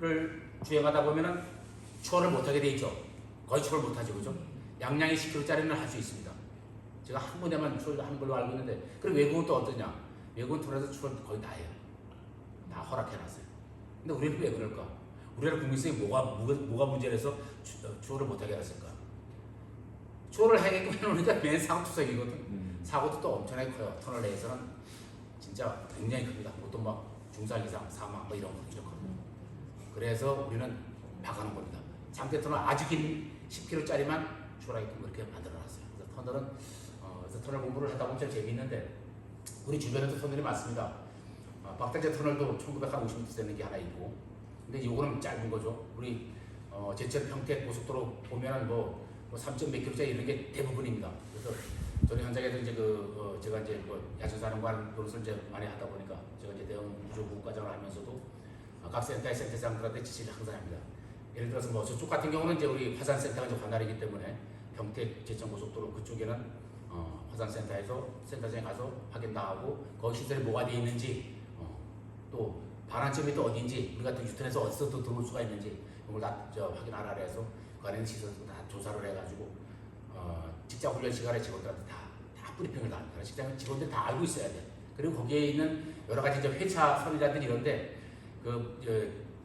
추월을 주행하다 보면은 추월을 못하게 돼 있죠. 거의 추월 못하죠, 그죠? 양양이 10km짜리는 할 수 있습니다. 제가 한 번에만 추월하는 걸로 알고 있는데, 그럼 외국은 또 어떠냐? 외국은 터널에서 추월 거의 다 해요. 다 허락해놨어요. 근데 우리는 왜 그럴까? 우리나라 국민성이 뭐가 문제라서 추월을 못하게 했을까? 추월을 하게끔 해놓으니까 맨 사고투성이거든. 사고도 또 엄청나게 커요. 터널 내에서는 진짜 굉장히 큽니다. 보통 막 중상 이상 사망 뭐 이런 거 이렇거든요. 그래서 우리는 막아놓은 겁니다. 장대 터널 아주 긴 10km짜리만 추월하게끔 그렇게 만들어놨어요. 그래서 터널은 그래서 터널 공부를 하다 보면 참 재미있는데 우리 주변에도 터널이 많습니다. 박달재 터널도 1950m 되는 게 하나 있고, 근데 요거는 짧은 거죠. 우리 제천 평택 고속도로 보면은 뭐 3몇 킬로짜리 이런 게 대부분입니다. 그래서 저는 현장에도 이제 제가 이제 야전사령관 노릇을 이제 많이 하다 보니까 제가 이제 대형 구조국과장을 하면서도 각 센터의 센터장들한테 지시를 항상 합니다. 예를 들어서 뭐 저쪽 같은 경우는 이제 우리 화산센터가 이제 관할이기 때문에 평택 제천 고속도로 그쪽에는 화산센터에서 센터장에 가서 확인 다 하고 거기 시설이 뭐가 돼 있는지 또 반환점이 또 어디인지 우리가 또 유턴해서 어디서 또 들어올 수가 있는지 이걸 다 확인하라 해서 그 안에 있는 시설도 다 조사를 해가지고 직장 훈련 시간에 직원들한테 다 브리핑을 다 합니다. 직장 직원들이 다 알고 있어야 돼. 그리고 거기에 있는 여러 가지 회차 선이라든지 이런데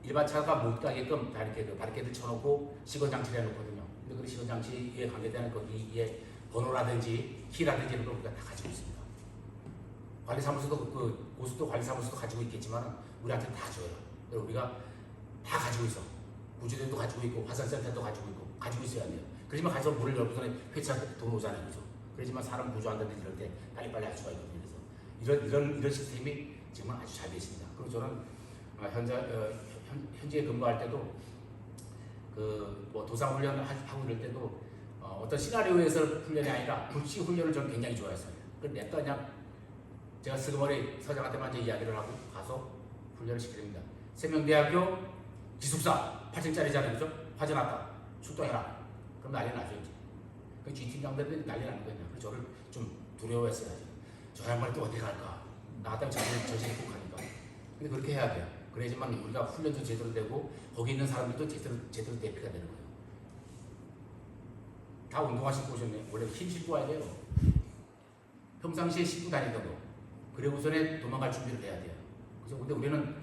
일반 차가 못 가게끔 다 이렇게 바리케이드 쳐놓고 시건 장치를 해놓거든요. 근데 그 시건 장치에 관계되는 거기에 번호라든지 키라든지 이런 걸 우리가 다 가지고 있습니다. 관리사무소도 고속도로 관리사무소도 가지고 있겠지만 우리한테 다 줘요. 그리고 우리가 다 가지고 있어. 구조대도 가지고 있고 화산센터도 가지고 있고 가지고 있어야 돼요. 그렇지만 가서 문을 열고 전에 회차 돈 오잖아요, 그죠? 그렇지만 사람 구조한다든지 이럴 때 빨리빨리 할 수가 있거든요. 그래서 이런 시스템이 지금은 아주 잘 되어 있습니다. 그리고 저는 현지에 근무할 때도 뭐 도상 훈련을 하고 이럴 때도 어떤 시나리오에서 훈련이 아니라 불시 훈련을 저는 굉장히 좋아했어요. 그래서 그냥 제가 스그머리 서장한테만 이제 이야기를 하고 가서 훈련을 시켜줍니다. 세명대학교 기숙사 8층짜리잖아요, 그죠? 화재 났다, 출동해라. 그럼 난리 나죠 이제. 그 G팀장들이 난리 나는 거냐. 그래서 저를 좀 두려워했어야지. 저 양반이 또 어디 갈까? 나갔다면 저질 꼭 가니까. 근데 그렇게 해야 돼요. 그래야지만 우리가 훈련도 제대로 되고 거기 있는 사람들도 제대로 대피가 되는 거예요. 다 운동화 신고 오셨네. 원래 흰 신고 와야 돼요. 평상시에 신고 다니던 거. 그리고서는 도망갈 준비를 해야 돼요. 그래서 근데 우리는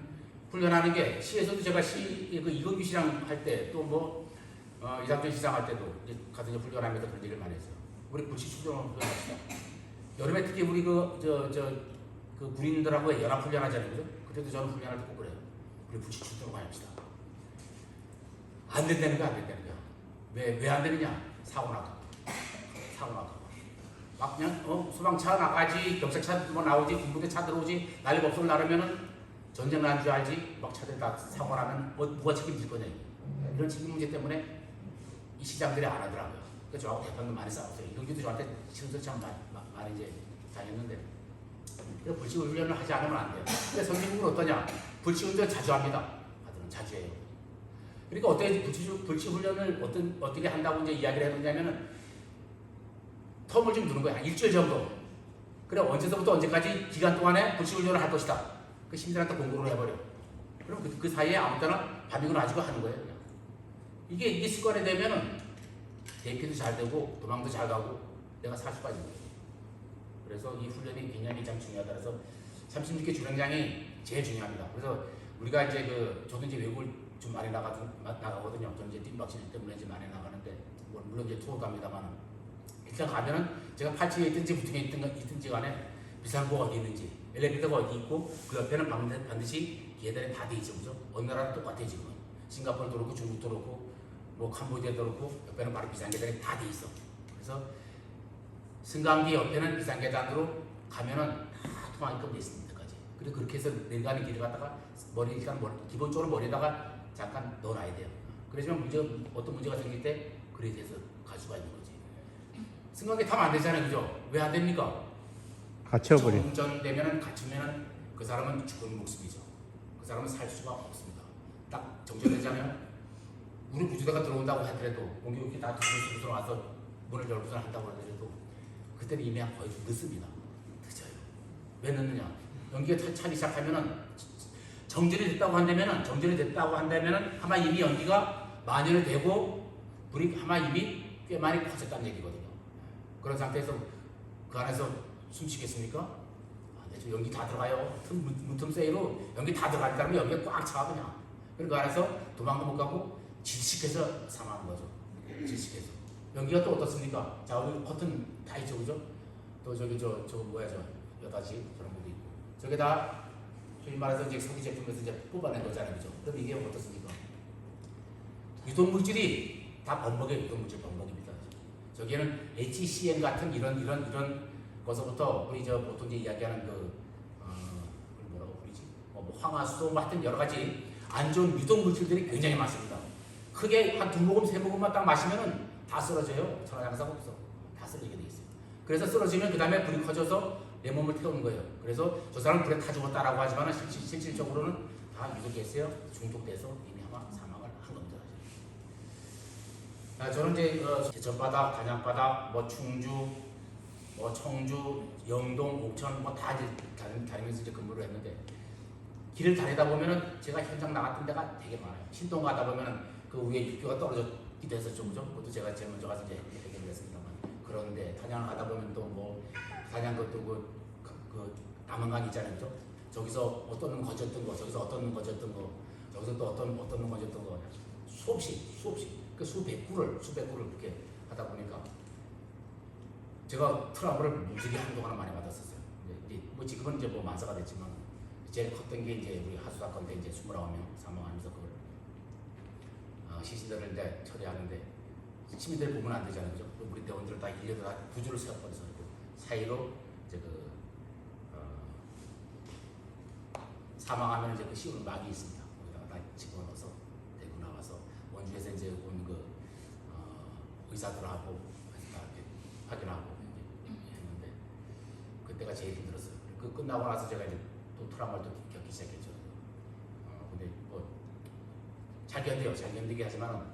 훈련하는 게 시에서도 제가 이건규 시장 할 때 또 뭐 이상준 시장 할 때도 이제 가서 이제 훈련하면서 그런 얘기를 많이 했어요. 우리 불시 출동을 훈련합시다. 여름에 특히 우리 그 군인들하고 연합 훈련하잖아요, 그죠? 그때도 저는 훈련할 때 꼭 그래요. 우리 불시 출동을 합시다. 안 된다는 거야, 안 된다는 거야. 왜 안 되느냐? 사고 나가. 막 그냥 소방차 나가지, 경찰차 뭐 나오지, 군부대 차 들어오지, 난리 법석을 나르면은 전쟁 난 줄 알지, 막 차들 다 사고 나면 누가 책임질 거냐. 이런 책임 문제 때문에 이 시장들이 안 하더라고요. 그래서 저하고 대판도 많이 싸웠어요. 이런기도 저한테 실수참 많이 이제 다녔는데, 그래서 불시 훈련을 하지 않으면 안 돼요. 근데 선진국은 어떠냐? 불시 훈련 자주 합니다. 아들은 자주 해요. 그러니까 어떻게 불시 훈련을 어떻게 한다고 이제 이야기를 해놓냐면은 텀을 좀 두는 거야. 일주일 정도. 그래 언제서부터 언제까지 기간 동안에 불시 훈련을 할 것이다. 그 시민들한테 공고를 해버려. 그럼 그 사이에 아무 때나 밤이고 낮이고 하는 거예요. 그냥. 이게 습관이 되면은 대피도 잘 되고 도망도 잘 가고 내가 살 수가 있는 거예요. 그래서 이 훈련이 굉장히 참 중요하다. 그래서 36개 주행장이 제일 중요합니다. 그래서 우리가 이제 저도 이제 외국을 좀 많이 나가거든요. 저는 이제 뒷박질 때문에 이제 많이 나가는데 물론 이제 투어 갑니다만 일단 가면은 제가 8층에 있든지 9층에 있든지 간에 비상구가 어디 있는지 엘리베이터가 어디 있고 그 옆에는 반드시 계단이 다 돼 있죠, 그죠? 어느 나라도 똑같아요 지금. 싱가포르도 그렇고 중국도 그렇고 뭐 캄보디아도 그렇고 옆에는 바로 비상계단이 다 돼 있어. 그래서 승강기 옆에는 비상계단으로 가면은 다 통하게끔 돼 있습니다. 까지. 그리고 그렇게 해서 내려가는 길을 갖다가 기본적으로 머리에다가 잠깐 넣어놔야 돼요. 그러지만 어떤 문제가 생길 때 그렇게 해서 갈 수가 있는 거지. 승강기 타면 안 되잖아요, 그죠? 왜 안 됩니까? 갇혀버려. 정전되면은 갇히면은 그 사람은 죽은 목숨이죠. 그 사람은 살 수가 없습니다. 딱 정전되잖아요. 우리 구조대가 들어온다고 하더라도 공격이 다 들어서 와서 문을 열고서 한다고 하더라도 그때는 이미 거의 늦습니다. 늦어요. 왜 늦느냐? 연기가 차기 시작하면은 정전이 됐다고 한다면은 아마 이미 연기가 만연이 되고 불이 아마 이미 꽤 많이 커졌다는 얘기거든요. 그런 상태에서 그 안에서 숨쉬겠습니까? 네, 저 연기 다 들어가요. 문틈 사이로 연기 다 들어가니까 연기가 꽉 차 그냥. 그리고 그 안에서 도망도 못 가고 질식해서 사망한 거죠. 질식해서. 연기가 또 어떻습니까? 자, 우리 커튼 다 있죠, 그죠? 또 저기 저 뭐야 저 여다지 저런 것도 있고. 저게 다 소위 말해서 이제 석유 제품에서 이제 뽑아낸 거잖아요, 그죠? 그럼 이게 어떻습니까? 유독물질이 다 범벅의 유독물질 범벅입니다. 저기에는 HCN 같은 이런 것서부터 우리 저 보통 이제 이야기하는 뭐라고 부르지? 뭐 황화수소 뭐 하여튼 여러 가지 안 좋은 유독물질들이 굉장히 많습니다. 크게 한 2모금 3모금만 딱 마시면은 다 쓰러져요. 천하장사가 없어. 다 쓰러지게 돼 있어요. 그래서 쓰러지면 그 다음에 불이 커져서 내 몸을 태우는 거예요. 그래서 저 사람 불에 타 죽었다라고 하지만 실질적으로는 다 유독했어요. 중독돼서 이미 아마 사망을 한 겁니다. 저는 이제 제천바닥, 단양바닥, 뭐 충주, 뭐 청주, 영동, 옥천 뭐 다 이제 다니면서 이제 근무를 했는데 길을 다니다 보면은 제가 현장 나갔던 데가 되게 많아요. 신동 가다 보면은 그 위에 육교가 떨어지기도 했었죠, 그죠? 그것도 제가 제일 먼저 가서 이제 해결을 했습니다만. 그런데 단양 가다 보면 또 뭐 단양 것도 그 남한강 있잖아요, 그죠? 저기서 어떤 놈 거졌던 거, 저기서 어떤 놈 거졌던 거, 저기서 또 어떤 놈 거졌던 거, 수없이 그 수백 구를 그렇게 하다 보니까 제가 트라우마를 무지개 한동안 많이 받았었어요. 이제 뭐 지금은 이제 뭐 만사가 됐지만 제일 컸던 게 이제 우리 하수 사건 때 이제 29명 사망하면서 그걸 시신들을 이제 처리하는데 시민들 보면 안 되잖아요, 그죠? 우리 대원들을 다 일려도 다 구조를 세워버려서 사이로 이제 사망하면 이제 그 씌우는 막이 있습니다. 거기다가 다 집어넣어서 대구 나와서 원주에서 이제 온 의사들하고 다 이렇게 확인하고 했는데 그때가 제일 힘들었어요. 그 끝나고 나서 제가 이제 또 트라우마를 또 겪기 시작했죠. 근데 뭐 잘 견디게 하지만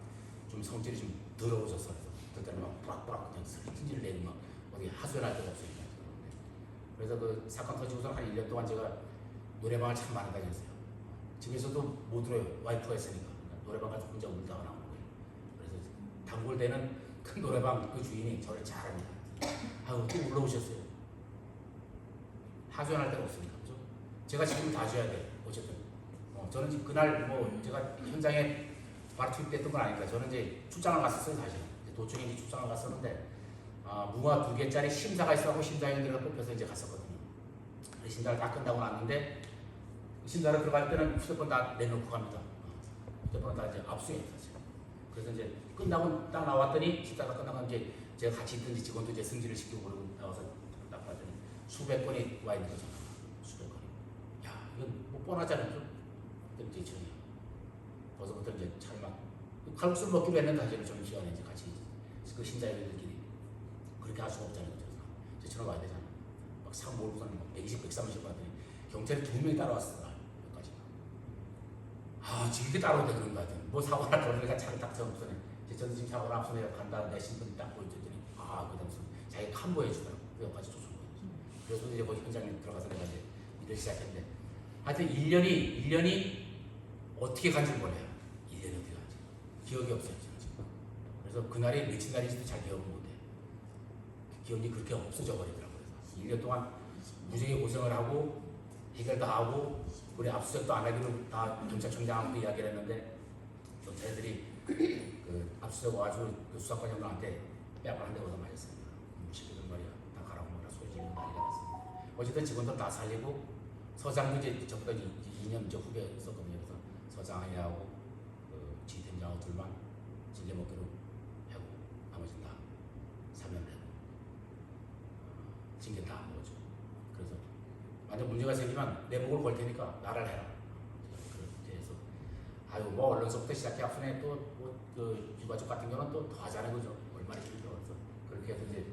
좀 성질이 좀 더러워졌어요. 그때는 막 뿌락뿌락 그냥 승질을 내고 막 어디 하소연할 데가 없어요. 그래서 그 사건 터지고서 한 1년 동안 제가 노래방을 참 많이 다녔어요. 집에서도 못 들어요. 와이프가 있으니까. 노래방 가서 혼자 울다가 나오는 거예요. 그래서 단골되는 큰 노래방 그 주인이 저를 잘합니다. 아유, 또 올라오셨어요. 하소연할 데가 없으니까. 그죠? 제가 지금 다 줘야 돼요. 어쨌든. 저는 지금 그날 뭐 제가 현장에 바로 투입됐던 건 아니니까 저는 이제 출장을 갔었어요, 사실. 도청에 이제 출장을 갔었는데, 무화 2개짜리 심사가 있어서 심사위원들과 뽑혀서 이제 갔었거든요. 심사를 다 끝나고 났는데, 심사를 들어갈 때는 휴대폰 다 내놓고 갑니다. 휴대폰 다 이제 압수해요, 사실. 그래서 이제 끝나고 딱 나왔더니, 심사가 끝나고 이제 제가 같이 있던 직원도 이제 승진을 시키고 그러고 나와서 딱 봤더니 수백 건이 와 있는 거잖아. 수백 건이. 야, 이건 뭐 뻔하잖아요. 그때 이제 벌써부터 이제 차를 칼국수를 먹기로 했는데 사실은 점심시간에 이제 같이 그 심사위원들끼리 그렇게 할 수가 없잖아요. 그래서 저는 와야 되잖아. 막 상 몰고서는 120, 130 받더니 경찰이 2명이 따라왔어. 여기까지. 지금 이렇게 따라오는데 그런 거 같아. 뭐 사고나 그러니까 차를 딱 세워놓고서는 저는 지금 사고나 앞서서 간다 내 신분이 딱 보여줬더니 그다음에 자기 칸보여주더라고. 여기까지 쫓은 거예요. 그래서 이제 거기 현장에 들어가서 내가 이제 일을 시작했는데 하여튼 1년이 어떻게 간지 몰라요. 1년이 어떻게 간지. 기억이 없어요. 지금. 그래서 그날이 며칠 날인지도 잘 기억을 못해요. 기억이 그렇게 없어져 버리더라고요. 1년 동안 무지하게 고생을 하고 해결도 하고 우리 압수수색도 안 하기로 다 경찰청장하고도 이야기를 했는데 경찰들이 그 압수수색 와가지고 그 수사관 형들한테 뺨을 한 대 얻어 맞았습니다. 무식이든 말이야. 다 가라고 뭐라 소리 지르는 난리가 났습니다. 어쨌든 직원들 다 살리고 서장도 이제 저보다 2년 후배 있었거든요. 그래서 서장하고 지팀장하고 둘만 찔려먹기로 하고 나머지는 다 사면을 하고 징계 다 한 거죠. 그래서 만약 문제가 생기면 내 목을 걸 테니까 나를 해라. 그렇게 해서 뭐 언론서부터 시작해 앞선에 또그 유가족 같은 경우는 또 더 하자는 거죠. 얼마나 힘들어. 그래서 그렇게 해서 이제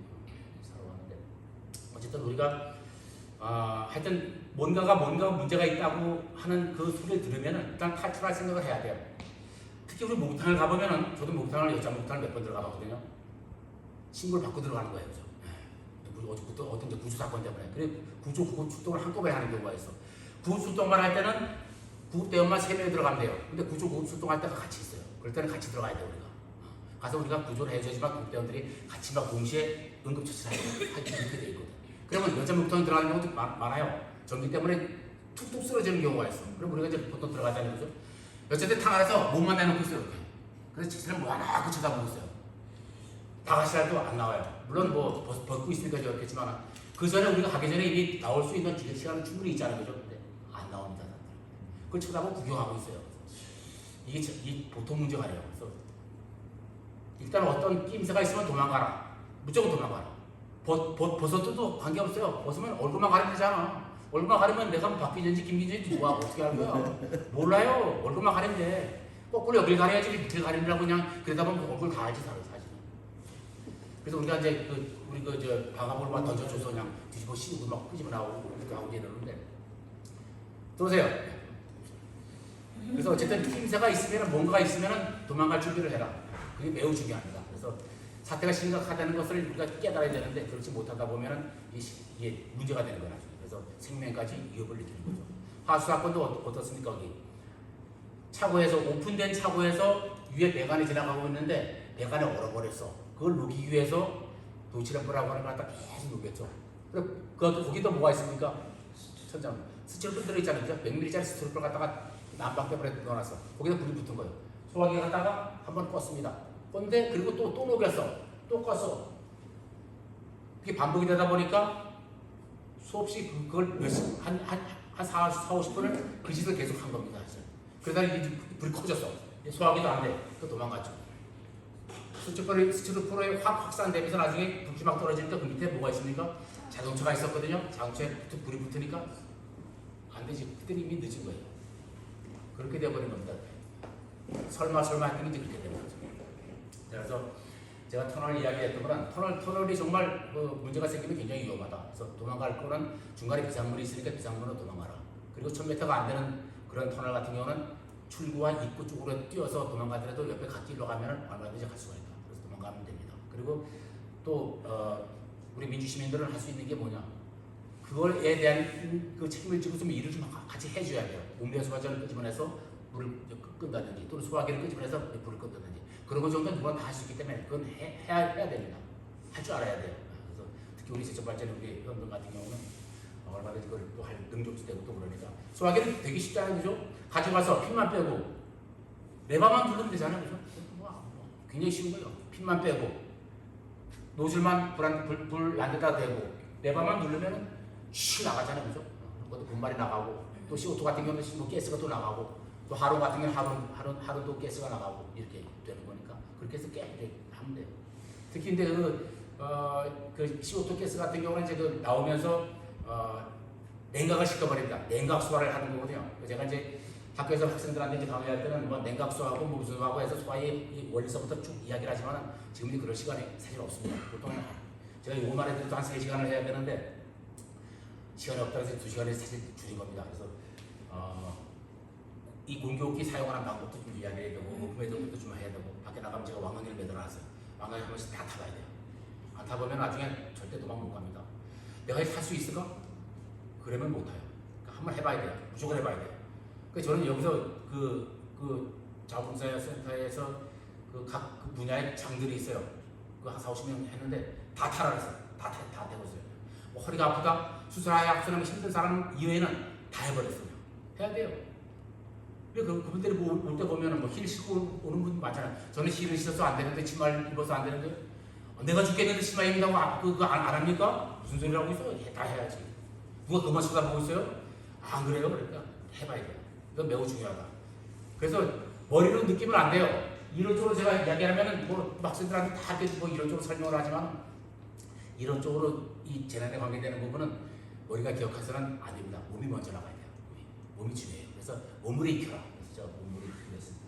살아왔는데 어쨌든 우리가 하여튼 뭔가 문제가 있다고 하는 그 소리를 들으면 일단 탈출할 생각을 해야 돼요. 특히 우리 목욕탕을 가보면은 저도 여자 목욕탕을 몇 번 들어가봤거든요. 신고를 받고 들어가는 거예요. 그죠? 어떤 구조 사건 때문에. 그래 구조 출동을 한꺼번에 하는 경우가 있어. 구조 출동만 할 때는 구급대원만 3명이 들어가면 돼요. 근데 구조 구급 출동할 때가 같이 있어요. 그럴 때는 같이 들어가야 돼요, 우리가. 가서 우리가 구조를 해줘야지만 구급대원들이 같이 막 동시에 응급처치를 하게 이렇게 돼 있거든. 그러면 여자 목통이 들어가는 경우도 많아요. 전기 때문에 툭툭 쓰러지는 경우가 있어. 그럼 우리가 이제 보통 들어가자는 거죠. 어쨌든 탕 안에서 몸만 내놓고 있어요, 이렇게. 그래서 지들은 뭐 하나 그 쳐다보고 있어요. 다 같이 해도 안 나와요. 물론 뭐 벗고 있으니까 좋겠지만 그 전에 우리가 가기 전에 이미 나올 수 있는 시간은 충분히 있잖아요, 그죠? 근데 안 나옵니다. 그걸 쳐다보고 구경하고 있어요. 이게 보통 문제가 아니에요. 그래서 일단 어떤 낌새가 있으면 도망가라. 무조건 도망가라. 벗어도 관계없어요. 벗으면 얼굴만 가리면 되잖아. 얼굴만 가리면 내가 뭐 박기전지 김기전지 누가 어떻게 하는 거야? 몰라요. 얼굴만 가리면 돼. 거꾸로 여길 가려야지 밑을 가리느라고 그냥 그러다 보면 얼굴 다 알지 사실은. 그래서 우리가 이제 우리 저 방화복을 막 던져줘서 그냥 뒤집어 씌우고 막 끄집어 나오고 이렇게 하고 이러는데 들어오세요. 그래서 어쨌든 낌새가 있으면 뭔가가 있으면 도망갈 준비를 해라. 그게 매우 중요합니다. 그래서 사태가 심각하다는 것을 우리가 깨달아야 되는데 그렇지 못하다 보면은 이게 문제가 되는 거야. 그래서 생명까지 위협을 느끼는 거죠. 하수 사건도 어떻습니까? 여기 차고에서 오픈된 차고에서 위에 배관이 지나가고 있는데 배관이 얼어버렸어. 그걸 녹이기 위해서 도치램프라고 하는 걸 갖다 계속 녹였죠. 거기도 뭐가 있습니까? 천장 스티로폼 들어있잖아요. 100ml짜리 스티로폼을 갖다가 난방병에 넣어놨어. 거기다 불이 붙은 거예요. 소화기 갖다가 한번 껐습니다. 껐는데 그리고 또 녹였어. 또 껐어. 그게 반복이 되다 보니까 수없이 그걸 한 4, 50분을 그 짓을 계속 한 겁니다. 그러다 이게 불이 커졌어. 소화기도 안 돼. 또 도망갔죠. 스티로폼에 확산되면서 나중에 불이 막 떨어지니까 그 밑에 뭐가 있습니까? 자동차가 있었거든요. 자동차에 불이 붙으니까 안 되지. 그때는 이미 늦은 거예요. 그렇게 되어버린 겁니다. 설마 했더니 이제 그렇게 되는 거죠. 그래서 제가 터널 이야기했던 거는 터널이 정말 문제가 생기면 굉장히 위험하다. 그래서 도망갈 거는 중간에 비상문이 있으니까 비상문으로 도망가라. 그리고 1000m가 안 되는 그런 터널 같은 경우는 출구와 입구 쪽으로 뛰어서 도망가더라도 옆에 갓길로 가면 얼마든지 갈 수가 있다. 그래서 도망가면 됩니다. 그리고 또 우리 민주시민들은 할 수 있는 게 뭐냐? 그걸에 대한 그 책임을 지고 좀 일을 좀 같이 해줘야 돼요. 옥내수 발전을 끄집어내서 물을 끈다든지 또는 소화기를 끄집어내서 불을 끈다든지 그런 거 정도는 누구나 다 할 수 있기 때문에 그건 해야 됩니다. 할 줄 알아야 돼요. 그래서 특히 우리 제철발전 우리 회원들 같은 경우는 얼마든지 그걸 또 할 능력도 되고 또 그러니까 소화기는 되게 쉽잖아요, 그죠? 가져가서 핀만 빼고 레버만 누르면 되잖아요, 그죠? 굉장히 쉬운 거예요. 핀만 빼고 노즐만 불안 데다 대고 레버만 누르면 쉬 나가잖아요, 그죠? 그것도 분말이 나가고 또 CO2 같은 경우는 뭐 가스가 또 나가고 또 하루 같은 경우는 하루도 가스가 나가고 이렇게 되는 거니까 그렇게 해서 하면 돼요. 특히 근데 그 CO2 가스 같은 경우는 이제 그 나오면서 냉각을 시켜버립니다. 냉각 수화를 하는 거거든요. 제가 이제 학교에서 학생들한테 이제 강의할 때는 뭐 냉각 수화하고 뭐 무슨 수화하고 해서 수화의 원리서부터 쭉 이야기를 하지만 지금 이제 그럴 시간이 사실 없습니다. 보통은 제가 요거만 해도 한 3시간을 해야 되는데 시간이 없다고 해서 2시간에 사실 줄인 겁니다. 그래서 이 공교육기 사용하는 방법도 좀 이야기해야 되고 오픈의 정도도 좀 해야 되고 밖에 나가면 제가 왕관을 매달아놨어요. 왕관을 한 번씩 다 타봐야 돼요. 안 타보면 나중에 절대 도망 못 갑니다. 내가 탈 수 있을까? 그러면 못 타요. 그러니까 한번 해봐야 돼요. 무조건 해봐야 돼요. 그래서 저는 여기서 그 자원봉사센터에서 각 분야의 장들이 있어요. 한 4, 50명 했는데 다 타라 그랬어요. 다 되고 있어요. 뭐 허리가 아프다, 수술하야 수술하면 힘든 사람 이외에는 다 해버렸어요. 해야 돼요. 그분들이 올 때 보면은 뭐 힐 신고 오는 분 많잖아요. 저는 힐을 신어서 안 되는데 치마를 입어서 안 되는데 내가 죽겠는데 치마 입는다고 그거 안 합니까? 무슨 소리라고 있어? 다 해야지. 누가 그만 쳐다보고 있어요? 안 그래요? 그러니까 해봐야 돼요. 이건 매우 중요하다. 그래서 머리로 느끼면 안 돼요. 이론적으로 제가 이야기하면은 뭐 학생들한테 다 뭐 이론적으로 설명을 하지만 이론적으로 이 재난에 관계되는 부분은 머리가 기억해서는 안 됩니다. 몸이 먼저 나가야 돼요. 몸이 중요해요. 그래서 몸을 익혀라. 그래서 몸을 익히겠습니다.